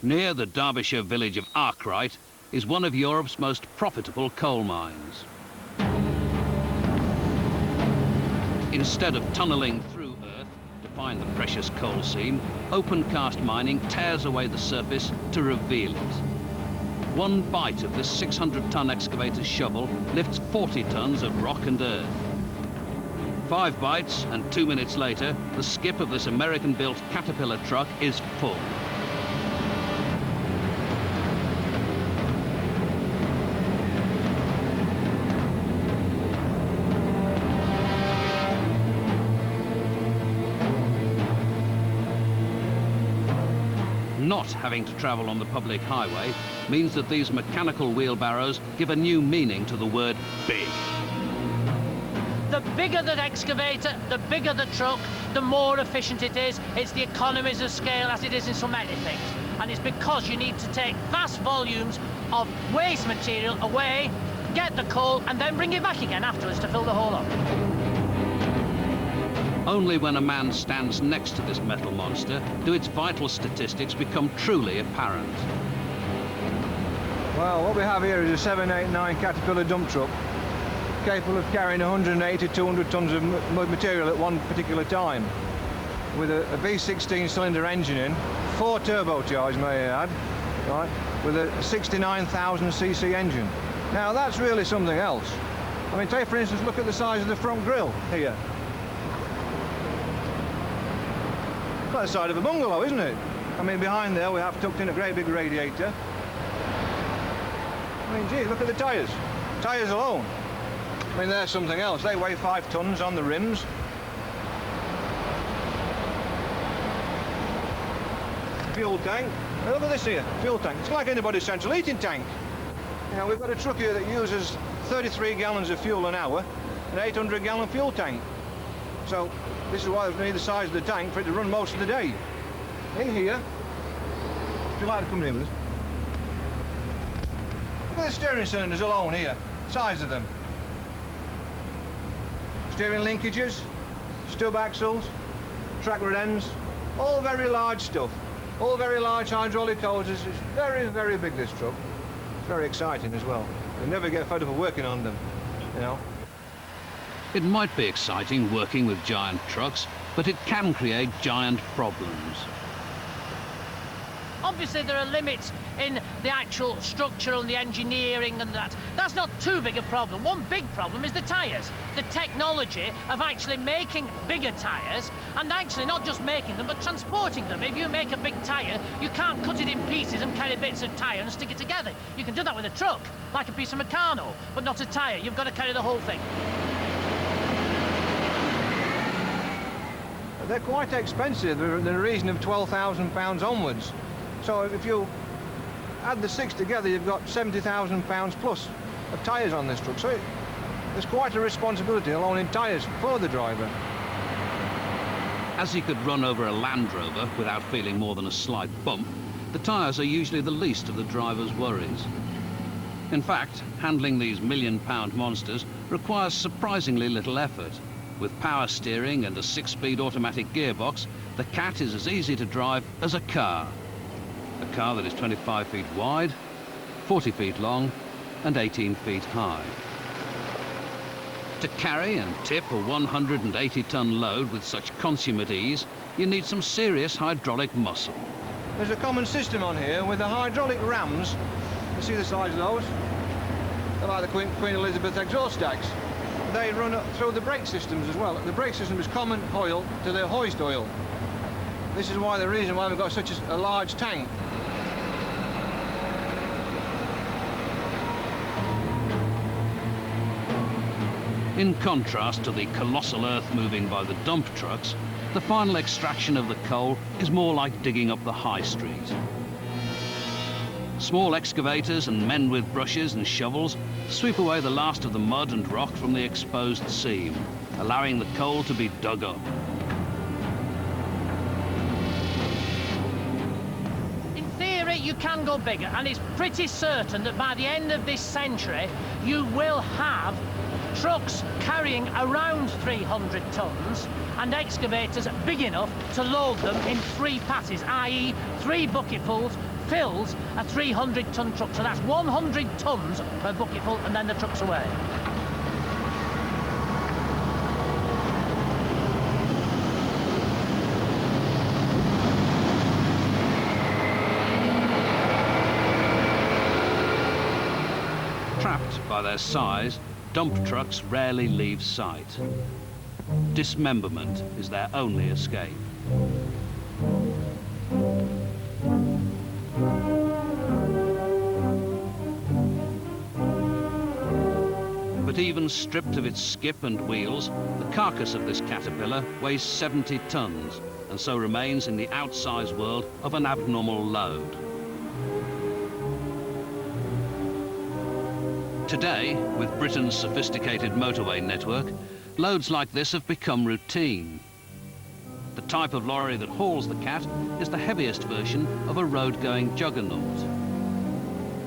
Near the Derbyshire village of Arkwright is one of Europe's most profitable coal mines. Instead of tunnelling through earth to find the precious coal seam, open cast mining tears away the surface to reveal it. One bite of this 600-ton excavator's shovel lifts 40 tons of rock and earth. 5 bites, and 2 minutes later, the skip of this American-built Caterpillar truck is full. Not having to travel on the public highway means that these mechanical wheelbarrows give a new meaning to the word big. The bigger the excavator, the bigger the truck, the more efficient it is. It's the economies of scale as it is in so many things. And it's because you need to take vast volumes of waste material away, get the coal, and then bring it back again afterwards to fill the hole up. Only when a man stands next to this metal monster do its vital statistics become truly apparent. Well, what we have here is a 789 Caterpillar dump truck, capable of carrying 180 to 200 tons of material at one particular time, with a V16 cylinder engine in, 4 turbocharged, may I add, right, with a 69,000 cc engine. Now that's really something else. I mean, take for instance, look at the size of the front grille here. It's like the side of a bungalow, isn't it? I mean, behind there we have tucked in a great big radiator. I mean, gee, look at the tyres. Tyres alone. I mean, they're something else. They weigh 5 tons on the rims. Fuel tank. Now look at this here, fuel tank. It's like anybody's central heating tank. You know, we've got a truck here that uses 33 gallons of fuel an hour, an 800-gallon fuel tank. So this is why we need the size of the tank for it to run most of the day. In here, would you like to come in with us? Look at the steering cylinders alone here, size of them. Steering linkages, stub axles, track rod ends, all very large stuff. All very large hydraulic hoses. It's very, very big, this truck. It's very exciting as well. You never get fed up of working on them, you know. It might be exciting working with giant trucks, but it can create giant problems. Obviously there are limits in the actual structure and the engineering and that. That's not too big a problem. One big problem is the tyres. The technology of actually making bigger tyres, and actually not just making them, but transporting them. If you make a big tyre, you can't cut it in pieces and carry bits of tyre and stick it together. You can do that with a truck, like a piece of Meccano, but not a tyre. You've got to carry the whole thing. They're quite expensive. They're in the region of £12,000 onwards. So if you add the 6 together, you've got £70,000 plus of tyres on this truck. So there's quite a responsibility alone in tyres for the driver. As he could run over a Land Rover without feeling more than a slight bump, the tyres are usually the least of the driver's worries. In fact, handling these million-pound monsters requires surprisingly little effort. With power steering and a 6-speed automatic gearbox, the Cat is as easy to drive as a car. A car that is 25 feet wide, 40 feet long, and 18 feet high. To carry and tip a 180-ton load with such consummate ease, you need some serious hydraulic muscle. There's a common system on here with the hydraulic rams. You see the size of those? They're like the Queen Elizabeth exhaust stacks. They run up through the brake systems as well. The brake system is common oil to the hoist oil. This is the reason why we've got such a large tank. In contrast to the colossal earth moving by the dump trucks, the final extraction of the coal is more like digging up the high street. Small excavators and men with brushes and shovels sweep away the last of the mud and rock from the exposed seam, allowing the coal to be dug up. In theory, you can go bigger, and it's pretty certain that by the end of this century, you will have trucks carrying around 300 tons and excavators big enough to load them in 3 passes, i.e. 3 bucketfuls fills a 300-ton truck, so that's 100 tons per bucketful, and then the truck's away. Trapped by their size, dump trucks rarely leave sight. Dismemberment is their only escape. But even stripped of its skip and wheels, the carcass of this caterpillar weighs 70 tons, and so remains in the outsized world of an abnormal load. Today, with Britain's sophisticated motorway network, loads like this have become routine. The type of lorry that hauls the cat is the heaviest version of a road-going juggernaut.